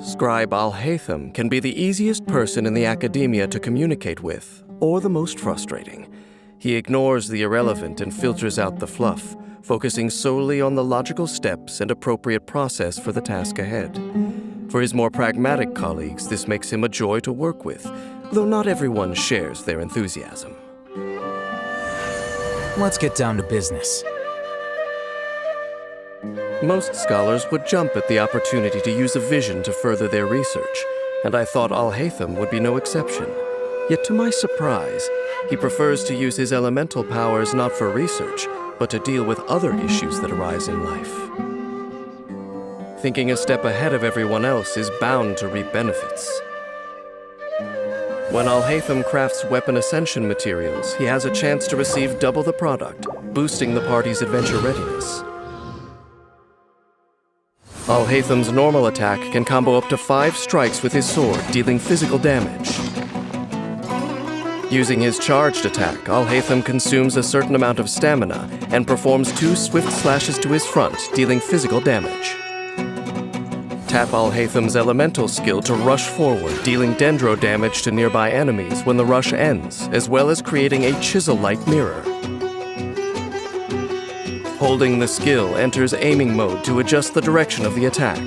Scribe Alhaitham can be the easiest person in the academia to communicate with, or the most frustrating. He ignores the irrelevant and filters out the fluff, focusing solely on the logical steps and appropriate process for the task ahead. For his more pragmatic colleagues, this makes him a joy to work with, though not everyone shares their enthusiasm. Let's get down to business. Most scholars would jump at the opportunity to use a vision to further their research, and I thought Alhaitham would be no exception. Yet to my surprise, he prefers to use his elemental powers not for research, but to deal with other issues that arise in life. Thinking a step ahead of everyone else is bound to reap benefits. When Alhaitham crafts weapon ascension materials, he has a chance to receive double the product, boosting the party's adventure readiness. Alhaitham's normal attack can combo up to 5 strikes with his sword, dealing physical damage. Using his charged attack, Alhaitham consumes a certain amount of stamina and performs 2 swift slashes to his front, dealing physical damage. Tap Alhaitham's elemental skill to rush forward, dealing dendro damage to nearby enemies when the rush ends, as well as creating a chisel-like mirror. Holding the skill enters aiming mode to adjust the direction of the attack.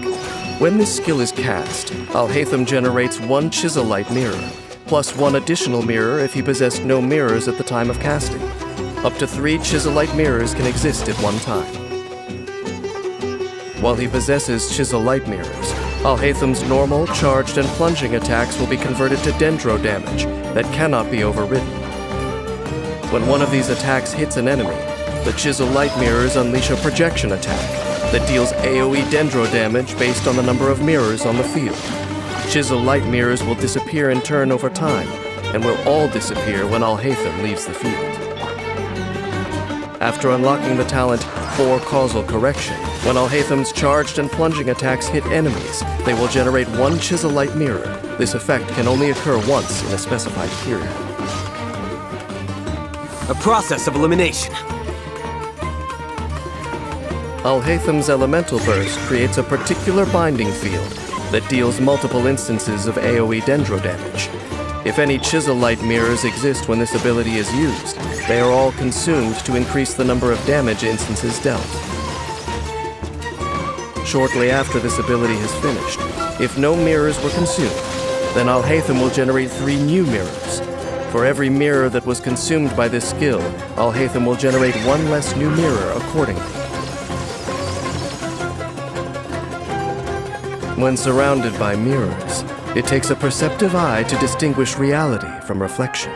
When this skill is cast, Alhaitham generates 1 chisel-like mirror, plus 1 additional mirror if he possessed no mirrors at the time of casting. Up to 3 chisel-like mirrors can exist at one time. While he possesses chisel-like mirrors, Alhaitham's normal, charged, and plunging attacks will be converted to dendro damage that cannot be overridden. When one of these attacks hits an enemy, the chisel-light mirrors unleash a projection attack that deals AoE dendro damage based on the number of mirrors on the field. Chisel-light mirrors will disappear in turn over time, and will all disappear when Alhaitham leaves the field. After unlocking the talent For Causal Correction, when Alhaitham's charged and plunging attacks hit enemies, they will generate 1 chisel-light mirror. This effect can only occur once in a specified period. A process of elimination. Alhaitham's elemental burst creates a particular binding field that deals multiple instances of AoE dendro damage. If any chisel-light mirrors exist when this ability is used, they are all consumed to increase the number of damage instances dealt. Shortly after this ability has finished, if no mirrors were consumed, then Alhaitham will generate 3 new mirrors. For every mirror that was consumed by this skill, Alhaitham will generate 1 less new mirror accordingly. When surrounded by mirrors, it takes a perceptive eye to distinguish reality from reflection.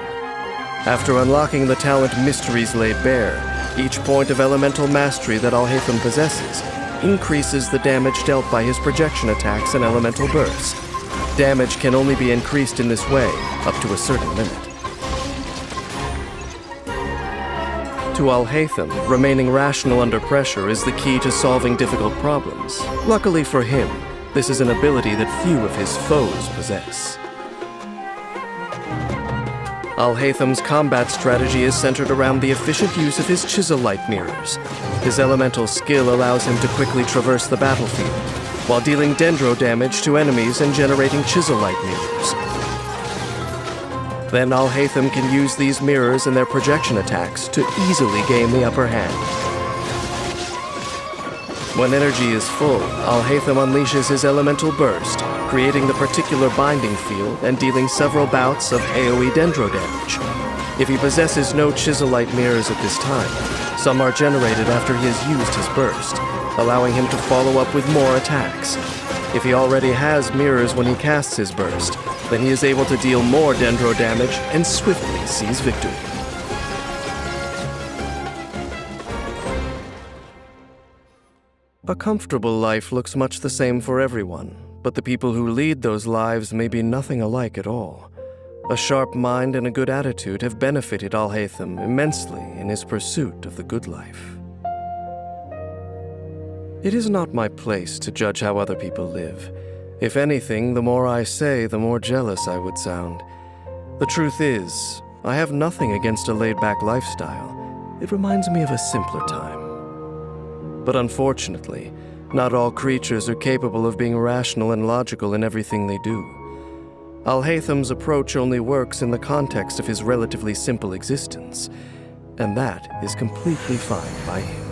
After unlocking the talent Mysteries Laid Bare, each point of elemental mastery that Alhaitham possesses increases the damage dealt by his projection attacks and elemental burst. Damage can only be increased in this way up to a certain limit. To Alhaitham, remaining rational under pressure is the key to solving difficult problems. Luckily for him, this is an ability that few of his foes possess. Alhaitham's combat strategy is centered around the efficient use of his chisel-light mirrors. His elemental skill allows him to quickly traverse the battlefield, while dealing dendro damage to enemies and generating chisel-light mirrors. Then Alhaitham can use these mirrors and their projection attacks to easily gain the upper hand. When energy is full, Alhaitham unleashes his elemental burst, creating the particular binding field and dealing several bouts of AoE dendro damage. If he possesses no chisel-light mirrors at this time, some are generated after he has used his burst, allowing him to follow up with more attacks. If he already has mirrors when he casts his burst, then he is able to deal more dendro damage and swiftly seize victory. A comfortable life looks much the same for everyone, but the people who lead those lives may be nothing alike at all. A sharp mind and a good attitude have benefited Alhaitham immensely in his pursuit of the good life. It is not my place to judge how other people live. If anything, the more I say, the more jealous I would sound. The truth is, I have nothing against a laid-back lifestyle. It reminds me of a simpler time. But unfortunately, Not all creatures are capable of being rational and logical in everything they do. Alhaitham's approach only works in the context of his relatively simple existence, and that is completely fine by him.